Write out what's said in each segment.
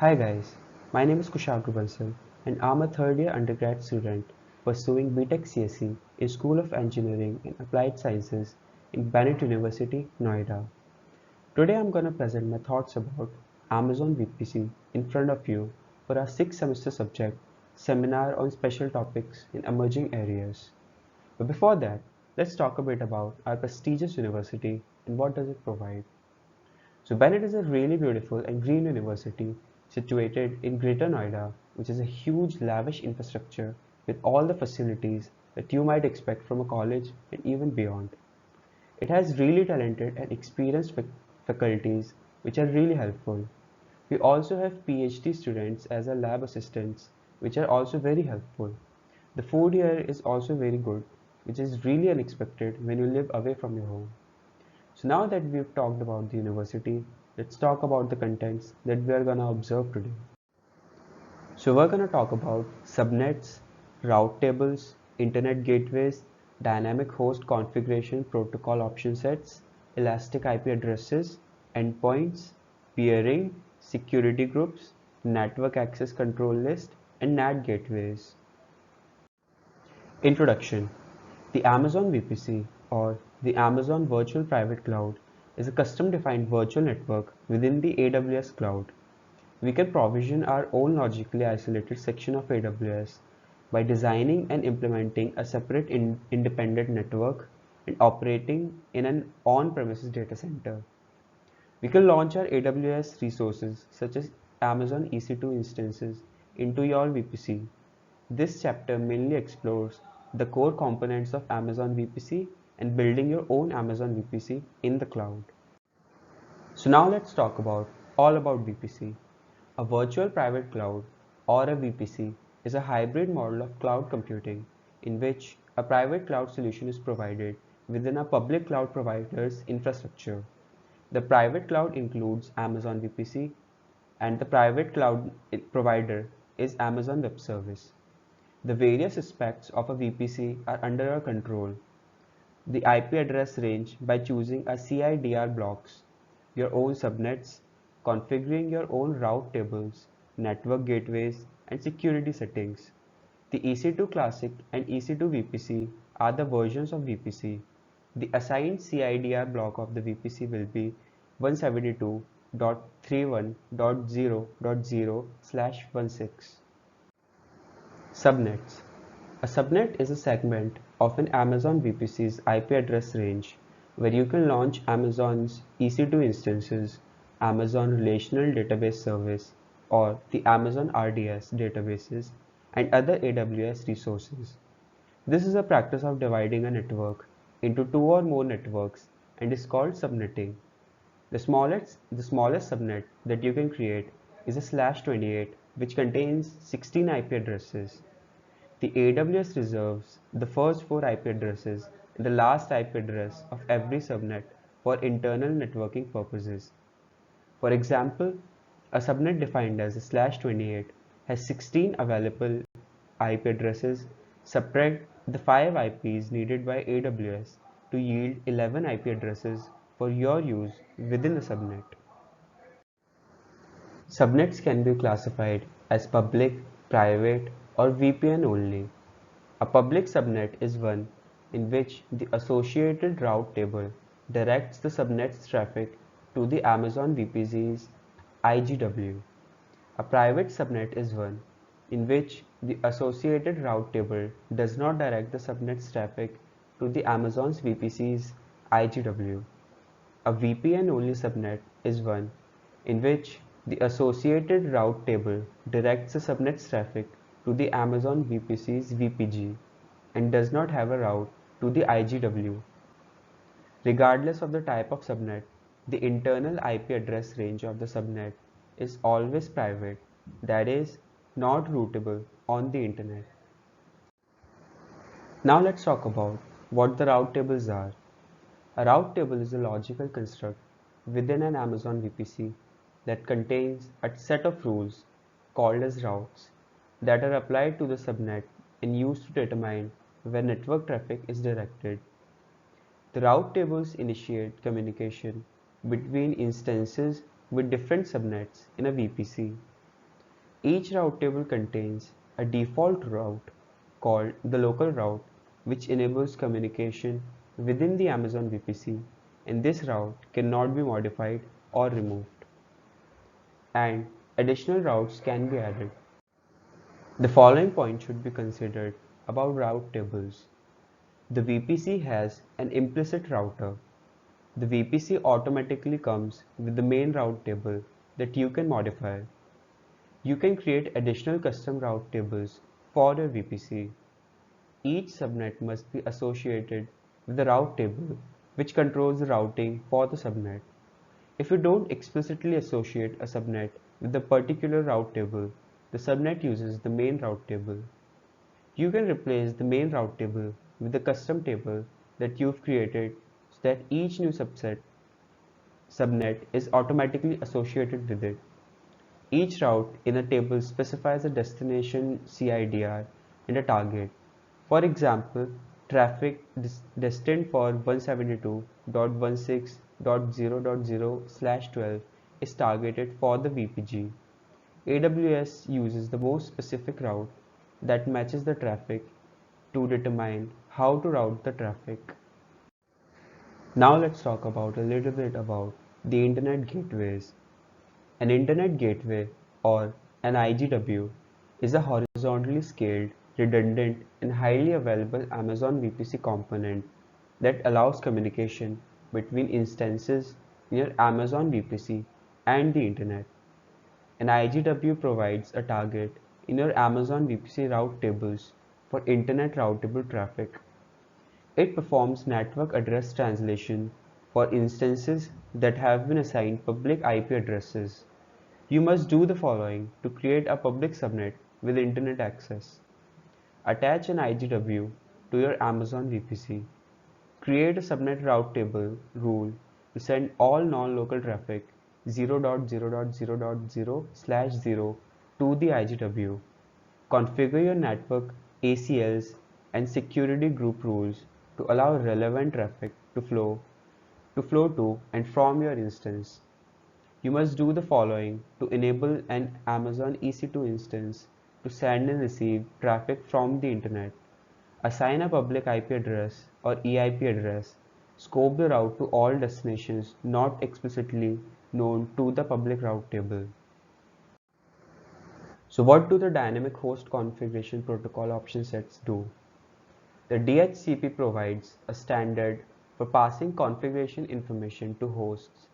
Hi guys, my name is Kushagra Bansal and I'm a third year undergrad student pursuing BTech CSE in School of Engineering and Applied Sciences in Bennett University, Noida. Today I'm going to present my thoughts about Amazon VPC in front of you for our 6th semester subject seminar on special topics in emerging areas. But before that, let's talk a bit about our prestigious university and what does it provide. So Bennett is a really beautiful and green university situated in Greater Noida, which is a huge lavish infrastructure with all the facilities that you might expect from a college and even beyond. It has really talented and experienced faculties which are really helpful. We also have PhD students as our lab assistants, which are also very helpful. The food here is also very good, which is really unexpected when you live away from your home. So now that we've talked about the university, let's talk about the contents that we are going to observe today. So we're going to talk about subnets, route tables, internet gateways, dynamic host configuration protocol option sets, elastic IP addresses, endpoints, peering, security groups, network access control list, and NAT gateways. Introduction. The Amazon VPC, or the Amazon Virtual Private Cloud, is a custom-defined virtual network within the AWS cloud. We can provision our own logically isolated section of AWS by designing and implementing a separate independent network and operating in an on-premises data center. We can launch our AWS resources such as Amazon EC2 instances into your VPC. This chapter mainly explores the core components of Amazon VPC and building your own Amazon VPC in the cloud. So now let's talk about all about VPC. A virtual private cloud or a VPC is a hybrid model of cloud computing in which a private cloud solution is provided within a public cloud provider's infrastructure. The private cloud includes Amazon VPC and the private cloud provider is Amazon Web Service. The various aspects of a VPC are under our control. The IP address range by choosing a CIDR blocks, your own subnets, configuring your own route tables, network gateways, and security settings. The EC2 Classic and EC2 VPC are the versions of VPC. The assigned CIDR block of the VPC will be 172.31.0.0/16. Subnets. A subnet is a segment of an Amazon VPC's IP address range where you can launch Amazon's EC2 instances, Amazon Relational Database Service, or the Amazon RDS databases, and other AWS resources. This is a practice of dividing a network into two or more networks and is called subnetting. The smallest subnet that you can create is a /28, which contains 16 IP addresses. The AWS reserves the first 4 IP addresses and the last IP address of every subnet for internal networking purposes. For example, a subnet defined as a /28 has 16 available IP addresses. Subtract the 5 IPs needed by AWS to yield 11 IP addresses for your use within the subnet. Subnets can be classified as public, private, or VPN only. A public subnet is one in which the associated route table directs the subnet's traffic to the Amazon VPC's IGW. A private subnet is one in which the associated route table does not direct the subnet's traffic to the Amazon's VPC's IGW. A VPN-only subnet is one in which the associated route table directs the subnet's traffic to the Amazon VPC's VPG and does not have a route to the IGW. Regardless of the type of subnet, the internal IP address range of the subnet is always private, that is, not routable on the internet. Now let's talk about what the route tables are. A route table is a logical construct within an Amazon VPC that contains a set of rules called as routes that are applied to the subnet and used to determine where network traffic is directed. The route tables initiate communication between instances with different subnets in a VPC. Each route table contains a default route called the local route, which enables communication within the Amazon VPC, and this route cannot be modified or removed, and additional routes can be added. The following points should be considered about route tables. The VPC has an implicit router. The VPC automatically comes with the main route table that you can modify. You can create additional custom route tables for your VPC. Each subnet must be associated with the route table, which controls the routing for the subnet. If you don't explicitly associate a subnet with a particular route table, the subnet uses the main route table. You can replace the main route table with a custom table that you've created so that each new subnet is automatically associated with it. Each route in a table specifies a destination CIDR and a target. For example, traffic destined for 172.16.0.0/12 is targeted for the VPG. AWS uses the most specific route that matches the traffic to determine how to route the traffic. Now let's talk about a little bit about the Internet gateways. An Internet gateway, or an IGW, is a horizontally scaled, redundant, and highly available Amazon VPC component that allows communication between instances in your Amazon VPC and the Internet. An IGW provides a target in your Amazon VPC route tables for Internet routable traffic. It performs network address translation for instances that have been assigned public IP addresses. You must do the following to create a public subnet with internet access. Attach an IGW to your Amazon VPC. Create a subnet route table rule to send all non-local traffic 0.0.0.0/0 to the IGW. Configure your network ACLs and security group rules to allow relevant traffic to flow to and from your instance. You must do the following to enable an Amazon EC2 instance to send and receive traffic from the Internet. Assign a public IP address or EIP address. Scope the route to all destinations not explicitly known to the public route table. So what do the dynamic host configuration protocol option sets do? The DHCP provides a standard for passing configuration information to hosts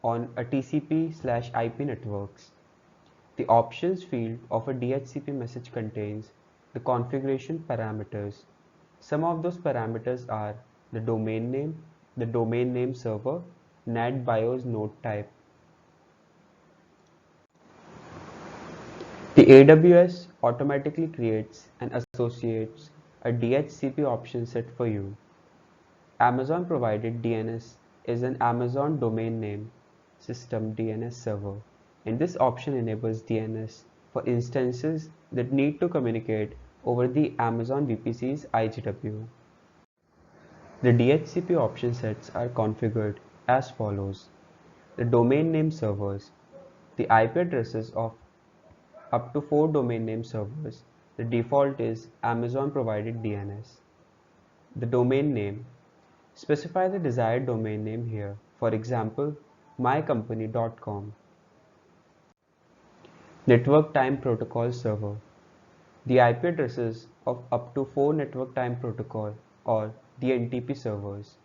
on a TCP/IP networks. The options field of a DHCP message contains the configuration parameters. Some of those parameters are the domain name server, NetBIOS node type. The AWS automatically creates and associates a DHCP option set for you. Amazon provided DNS is an Amazon domain name system DNS server, and this option enables DNS for instances that need to communicate over the Amazon VPC's IGW. The DHCP option sets are configured as follows. The domain name servers, the IP addresses of up to 4 domain name servers. The default is Amazon provided DNS. The domain name. Specify the desired domain name here. For example, mycompany.com. Network Time Protocol Server. The IP addresses of up to 4 Network Time Protocol or the NTP servers.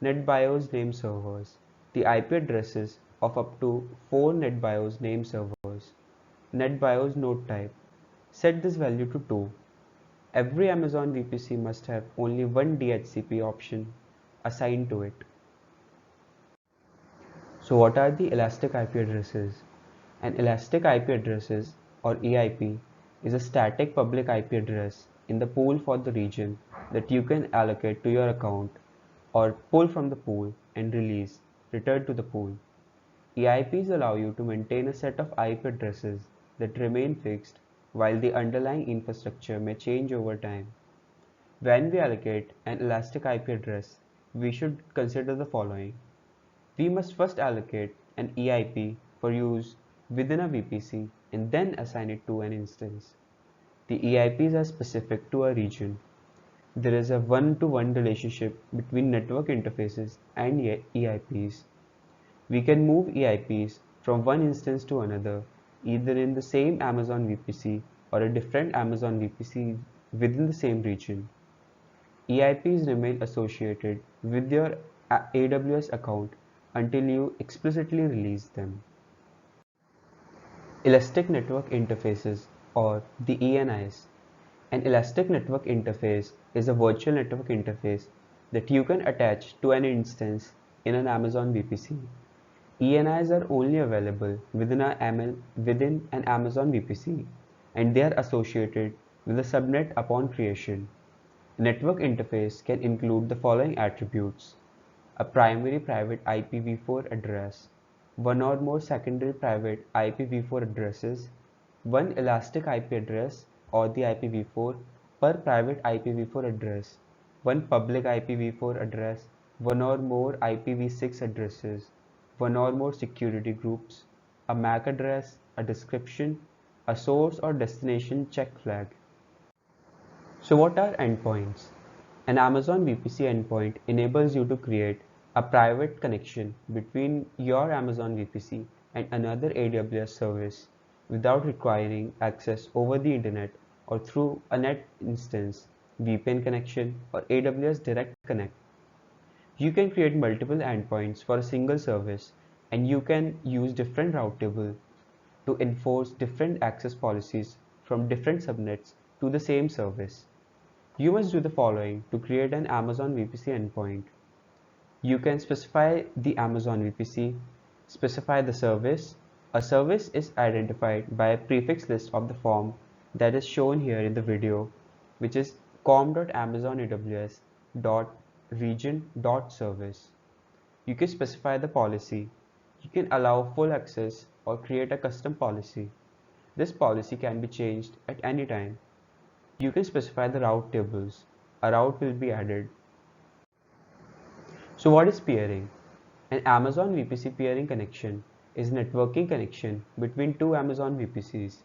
NetBIOS name servers. The IP addresses of up to 4 NetBIOS name servers. NetBIOS node type. Set this value to 2. Every Amazon VPC must have only one DHCP option assigned to it. So what are the elastic IP addresses? An elastic IP addresses or EIP is a static public IP address in the pool for the region that you can allocate to your account or pull from the pool and return to the pool. EIPs allow you to maintain a set of IP addresses that remain fixed while the underlying infrastructure may change over time. When we allocate an elastic IP address, we should consider the following. We must first allocate an EIP for use within a VPC and then assign it to an instance. The EIPs are specific to a region. There is a one-to-one relationship between network interfaces and EIPs. We can move EIPs from one instance to another, either in the same Amazon VPC or a different Amazon VPC within the same region. EIPs remain associated with your AWS account until you explicitly release them. Elastic Network Interfaces, or the ENIs. An elastic network interface is a virtual network interface that you can attach to an instance in an Amazon VPC. ENIs are only available within an Amazon VPC, and they are associated with a subnet upon creation. A network interface can include the following attributes: a primary private IPv4 address, one or more secondary private IPv4 addresses, one elastic IP address or the IPv4 per private IPv4 address, one public IPv4 address, one or more IPv6 addresses, one or more security groups, a MAC address, a description, a source or destination check flag. So what are endpoints? An Amazon VPC endpoint enables you to create a private connection between your Amazon VPC and another AWS service without requiring access over the internet or through a net instance, VPN connection, or AWS Direct Connect. You can create multiple endpoints for a single service, and you can use different route tables to enforce different access policies from different subnets to the same service. You must do the following to create an Amazon VPC endpoint. You can specify the Amazon VPC, specify the service. A service is identified by a prefix list of the form that is shown here in the video, which is com.amazonaws.region.service. You can specify the policy. You can allow full access or create a custom policy. This policy can be changed at any time. You can specify the route tables. A route will be added. So what is peering? An Amazon VPC peering connection is a networking connection between two Amazon VPCs.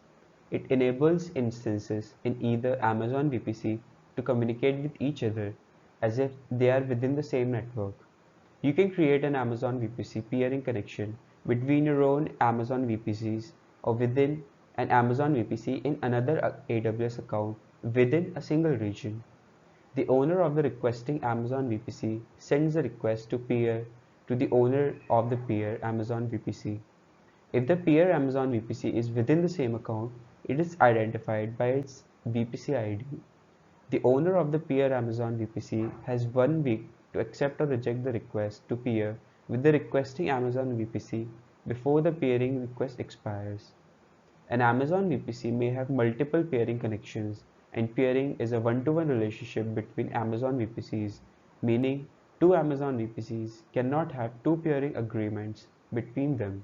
It enables instances in either Amazon VPC to communicate with each other as if they are within the same network. You can create an Amazon VPC peering connection between your own Amazon VPCs or within an Amazon VPC in another AWS account within a single region. The owner of the requesting Amazon VPC sends a request to peer to the owner of the peer Amazon VPC. If the peer Amazon VPC is within the same account, it is identified by its VPC ID. The owner of the peer Amazon VPC has 1 week to accept or reject the request to peer with the requesting Amazon VPC before the peering request expires. An Amazon VPC may have multiple peering connections, and peering is a one-to-one relationship between Amazon VPCs, meaning two Amazon VPCs cannot have two peering agreements between them.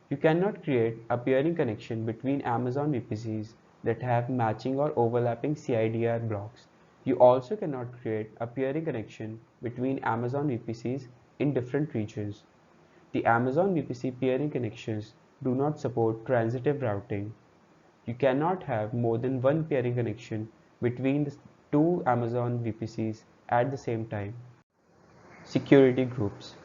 You cannot create a peering connection between Amazon VPCs that have matching or overlapping CIDR blocks. You also cannot create a peering connection between Amazon VPCs in different regions. The Amazon VPC peering connections do not support transitive routing. You cannot have more than one peering connection between the two Amazon VPCs at the same time. Security groups.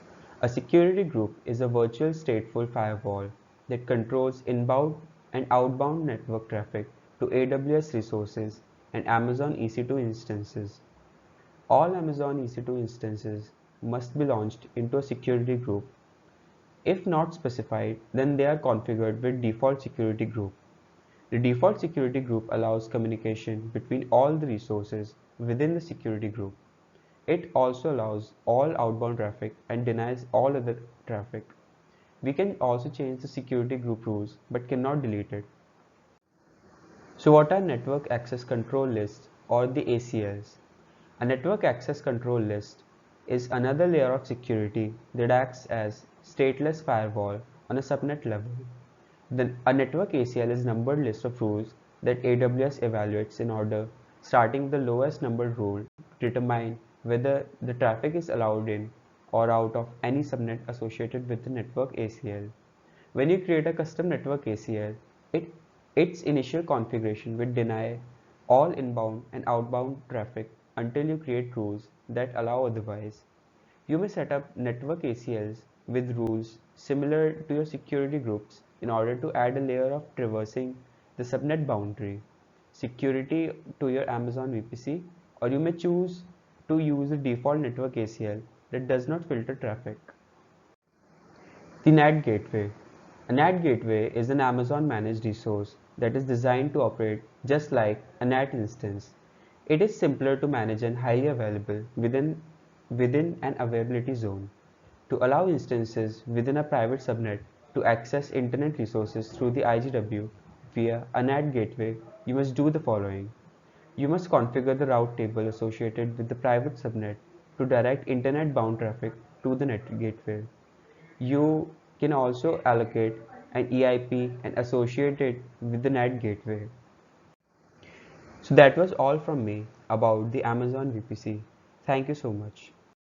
A security group is a virtual stateful firewall that controls inbound and outbound network traffic to AWS resources and Amazon EC2 instances. All Amazon EC2 instances must be launched into a security group. If not specified, then they are configured with default security group. The default security group allows communication between all the resources within the security group. It also allows all outbound traffic and denies all other traffic. We can also change the security group rules but cannot delete it. So what are network access control lists, or the ACLs? A network access control list is another layer of security that acts as stateless firewall on a subnet level. A network ACL is a numbered list of rules that AWS evaluates in order, starting with the lowest numbered rule to determine whether the traffic is allowed in or out of any subnet associated with the network ACL. When you create a custom network ACL, its initial configuration will deny all inbound and outbound traffic until you create rules that allow otherwise. You may set up network ACLs with rules similar to your security groups in order to add a layer of traversing the subnet boundary security to your Amazon VPC, or you may choose to use the default network ACL that does not filter traffic. The NAT gateway. A NAT gateway is an Amazon managed resource that is designed to operate just like a NAT instance. It is simpler to manage and highly available within an availability zone. To allow instances within a private subnet to access internet resources through the IGW via a NAT gateway, you must do the following. You must configure the route table associated with the private subnet to direct internet-bound traffic to the net gateway. You can also allocate an EIP and associate it with the NAT gateway. So that was all from me about the Amazon VPC. Thank you so much.